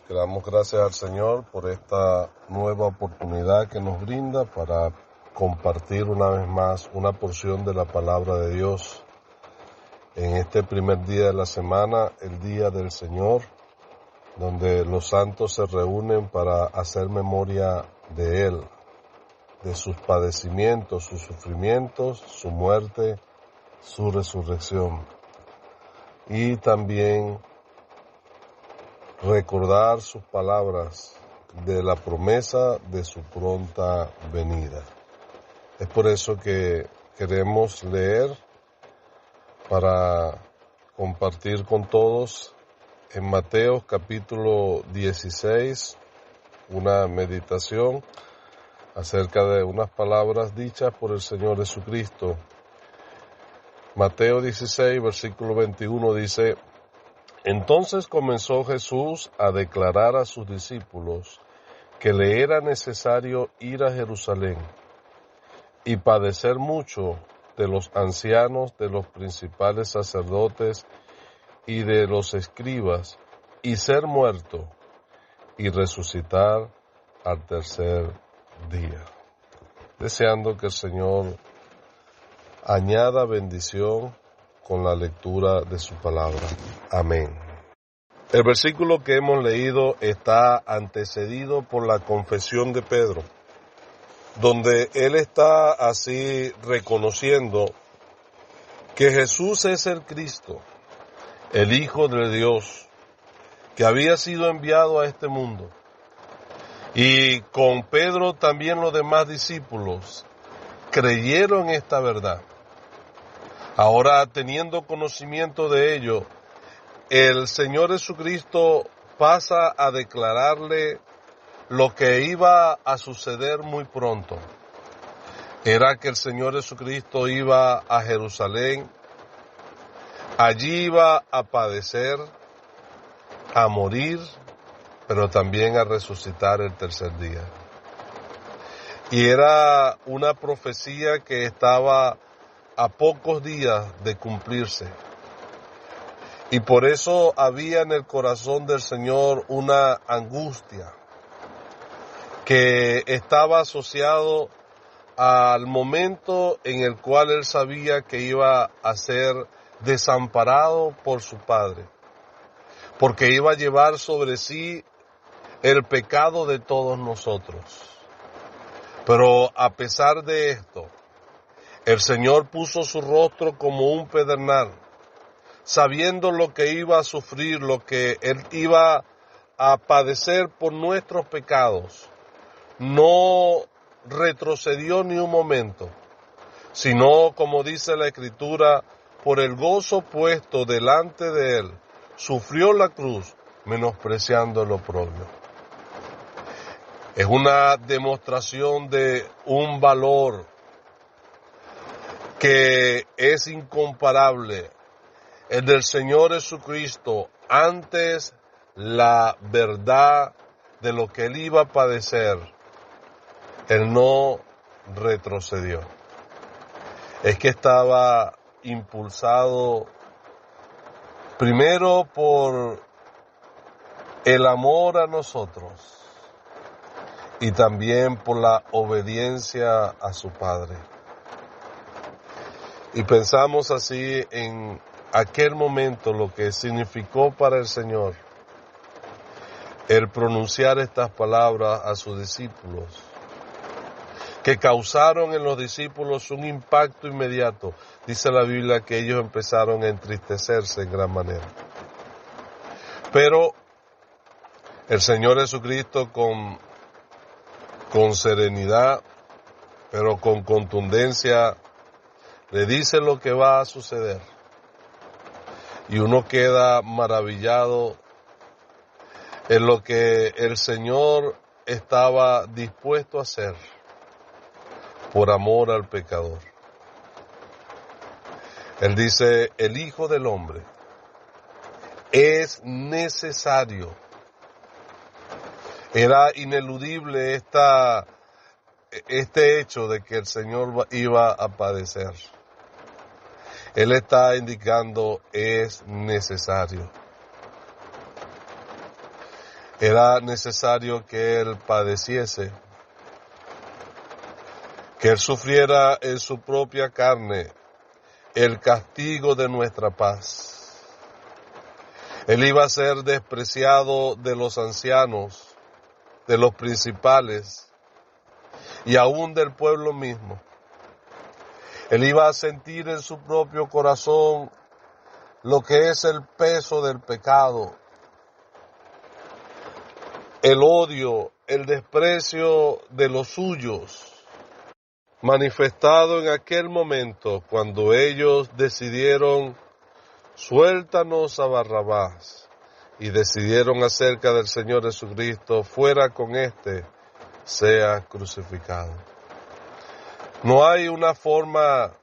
Que damos gracias al Señor por esta nueva oportunidad que nos brinda para compartir una vez más una porción de la palabra de Dios en este primer día de la semana, el Día del Señor, donde los santos se reúnen para hacer memoria de Él, de sus padecimientos, sus sufrimientos, su muerte, su resurrección. Y también recordar sus palabras de la promesa de su pronta venida. Es por eso que queremos leer para compartir con todos en Mateo capítulo 16 una meditación acerca de unas palabras dichas por el Señor Jesucristo. Mateo 16, versículo 21 dice: Entonces comenzó Jesús a declarar a sus discípulos que le era necesario ir a Jerusalén y padecer mucho de los ancianos, de los principales sacerdotes y de los escribas, y ser muerto y resucitar al tercer día. Deseando que el Señor añada bendición con la lectura de su palabra. Amén. El versículo que hemos leído está antecedido por la confesión de Pedro, donde él está así reconociendo que Jesús es el Cristo, el Hijo de Dios, que había sido enviado a este mundo. Y con Pedro también los demás discípulos creyeron esta verdad. Ahora, teniendo conocimiento de ello, el Señor Jesucristo pasa a declararle lo que iba a suceder muy pronto. Era que el Señor Jesucristo iba a Jerusalén, allí iba a padecer, a morir, pero también a resucitar el tercer día. Y era una profecía que estaba a pocos días de cumplirse. Y por eso había en el corazón del Señor una angustia que estaba asociado al momento en el cual él sabía que iba a ser desamparado por su Padre, porque iba a llevar sobre sí el pecado de todos nosotros. Pero a pesar de esto, el Señor puso su rostro como un pedernal, sabiendo lo que iba a sufrir, lo que Él iba a padecer por nuestros pecados. No retrocedió ni un momento, sino, como dice la Escritura, por el gozo puesto delante de Él, sufrió la cruz, menospreciando el oprobio. Es una demostración de un valor que es incomparable, el del Señor Jesucristo, antes la verdad de lo que Él iba a padecer. Él no retrocedió. Es que estaba impulsado primero por el amor a nosotros y también por la obediencia a su Padre. Y pensamos así en aquel momento lo que significó para el Señor el pronunciar estas palabras a sus discípulos, que causaron en los discípulos un impacto inmediato. Dice la Biblia que ellos empezaron a entristecerse en gran manera. Pero el Señor Jesucristo con serenidad, pero con contundencia, le dice lo que va a suceder. Y uno queda maravillado en lo que el Señor estaba dispuesto a hacer por amor al pecador. Él dice: el Hijo del Hombre es necesario. Era ineludible este hecho de que el Señor iba a padecer. Él está indicando: es necesario. Era necesario que Él padeciese, que Él sufriera en su propia carne el castigo de nuestra paz. Él iba a ser despreciado de los ancianos, de los principales y aún del pueblo mismo. Él iba a sentir en su propio corazón lo que es el peso del pecado, el odio, el desprecio de los suyos, manifestado en aquel momento cuando ellos decidieron suéltanos a Barrabás y decidieron acerca del Señor Jesucristo, fuera con éste, sea crucificado. No hay una forma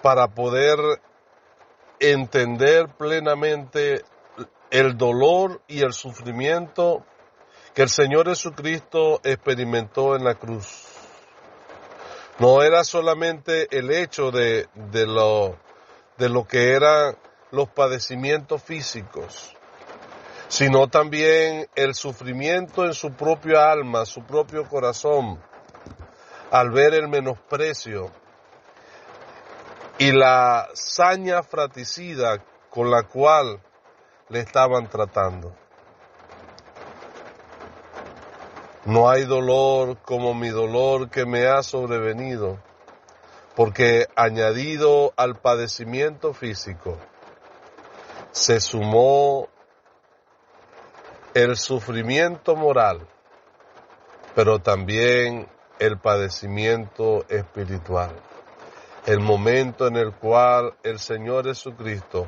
para poder entender plenamente el dolor y el sufrimiento que el Señor Jesucristo experimentó en la cruz. No era solamente el hecho de lo que eran los padecimientos físicos, sino también el sufrimiento en su propia alma, su propio corazón, al ver el menosprecio y la saña fratricida con la cual le estaban tratando. No hay dolor como mi dolor que me ha sobrevenido, porque añadido al padecimiento físico, se sumó el sufrimiento moral, pero también el padecimiento espiritual. El momento en el cual el Señor Jesucristo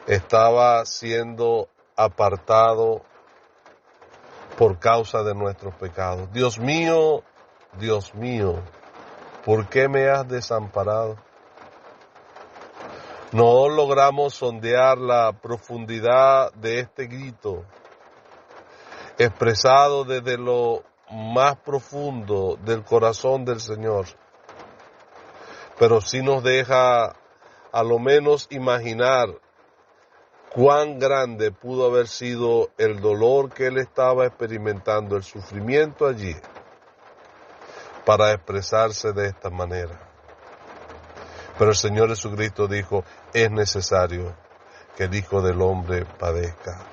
estaba siendo apartado por causa de nuestros pecados. Dios mío, ¿por qué me has desamparado? No logramos sondear la profundidad de este grito, expresado desde lo más profundo del corazón del Señor, pero sí nos deja a lo menos imaginar cuán grande pudo haber sido el dolor que Él estaba experimentando, el sufrimiento allí, para expresarse de esta manera. Pero el Señor Jesucristo dijo, es necesario que el Hijo del Hombre padezca.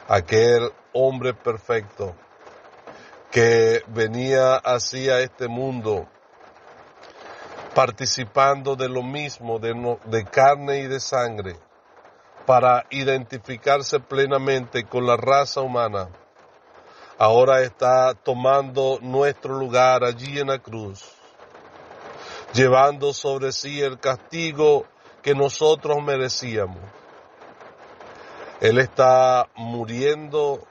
Aquel hombre perfecto que venía así a este mundo, participando de lo mismo, de carne y de sangre, para identificarse plenamente con la raza humana, ahora está tomando nuestro lugar allí en la cruz, llevando sobre sí el castigo que nosotros merecíamos. Él está muriendo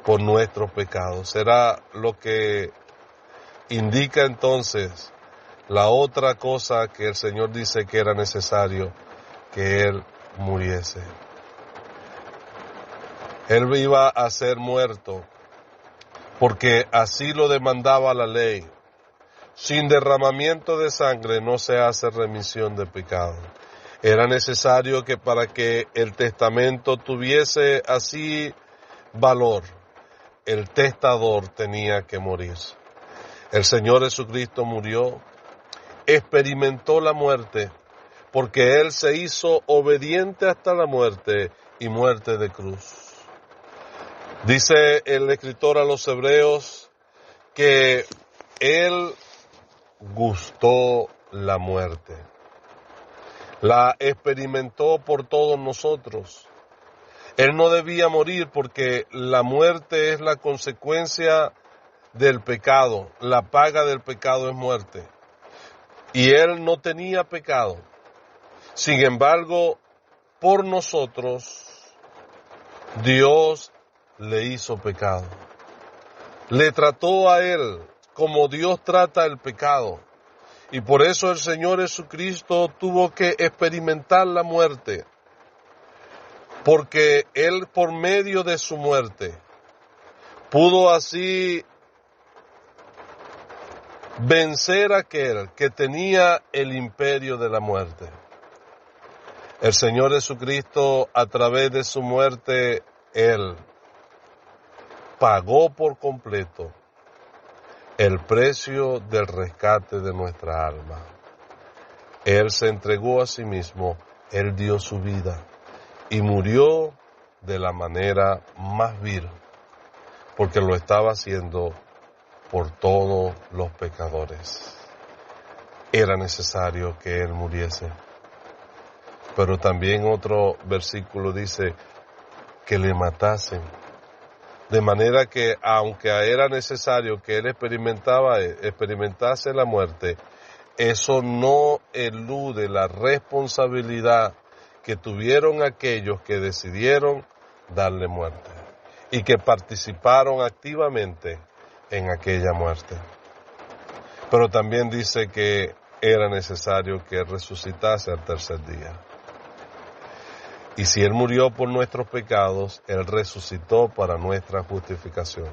por nuestros pecados. Será lo que indica entonces la otra cosa que el Señor dice que era necesario que Él muriese. Él iba a ser muerto porque así lo demandaba la ley. Sin derramamiento de sangre no se hace remisión de pecado. Era necesario que para que el testamento tuviese así valor, el testador tenía que morir. El Señor Jesucristo murió, experimentó la muerte, porque Él se hizo obediente hasta la muerte y muerte de cruz. Dice el escritor a los Hebreos que Él gustó la muerte. La experimentó por todos nosotros. Él no debía morir porque la muerte es la consecuencia del pecado. La paga del pecado es muerte. Y Él no tenía pecado. Sin embargo, por nosotros, Dios le hizo pecado. Le trató a Él como Dios trata el pecado. Y por eso el Señor Jesucristo tuvo que experimentar la muerte. Porque Él, por medio de su muerte, pudo así vencer a aquel que tenía el imperio de la muerte. El Señor Jesucristo, a través de su muerte Él pagó por completo el precio del rescate de nuestra alma. Él se entregó a sí mismo, Él dio su vida y murió de la manera más vil, porque lo estaba haciendo por todos los pecadores. Era necesario que Él muriese. Pero también otro versículo dice que le matasen. De manera que aunque era necesario que Él experimentase la muerte, eso no elude la responsabilidad que tuvieron aquellos que decidieron darle muerte y que participaron activamente en aquella muerte. Pero también dice que era necesario que Él resucitase al tercer día. Y si Él murió por nuestros pecados, Él resucitó para nuestra justificación.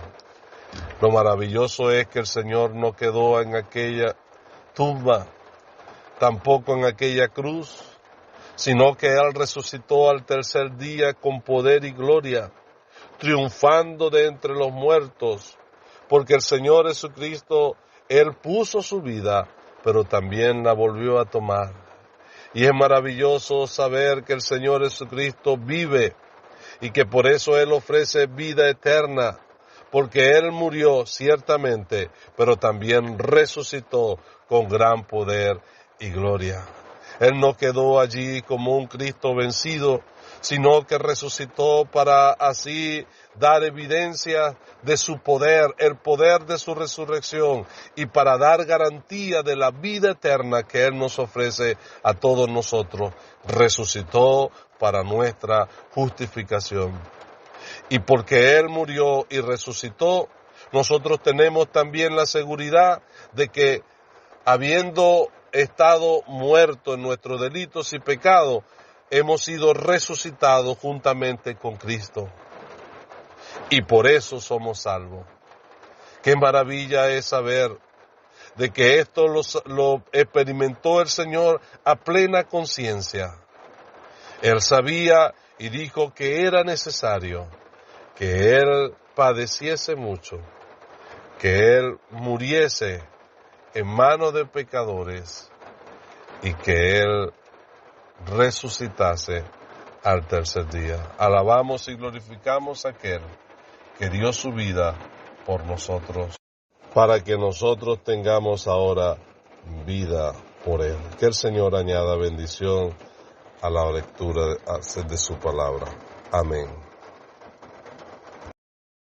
Lo maravilloso es que el Señor no quedó en aquella tumba, tampoco en aquella cruz, sino que Él resucitó al tercer día con poder y gloria, triunfando de entre los muertos, porque el Señor Jesucristo, Él puso su vida, pero también la volvió a tomar. Y es maravilloso saber que el Señor Jesucristo vive y que por eso Él ofrece vida eterna, porque Él murió ciertamente, pero también resucitó con gran poder y gloria. Él no quedó allí como un Cristo vencido, sino que resucitó para así dar evidencia de su poder, el poder de su resurrección, y para dar garantía de la vida eterna que Él nos ofrece a todos nosotros. Resucitó para nuestra justificación. Y porque Él murió y resucitó, nosotros tenemos también la seguridad de que, habiendo estado muertos en nuestros delitos y pecados, hemos sido resucitados juntamente con Cristo. Y por eso somos salvos. Qué maravilla es saber de que esto lo experimentó el Señor a plena conciencia. Él sabía y dijo que era necesario que Él padeciese mucho, que Él muriese en manos de pecadores y que Él resucitase al tercer día. Alabamos y glorificamos a aquel que dio su vida por nosotros, para que nosotros tengamos ahora vida por Él. Que el Señor añada bendición a la lectura de su palabra. Amén.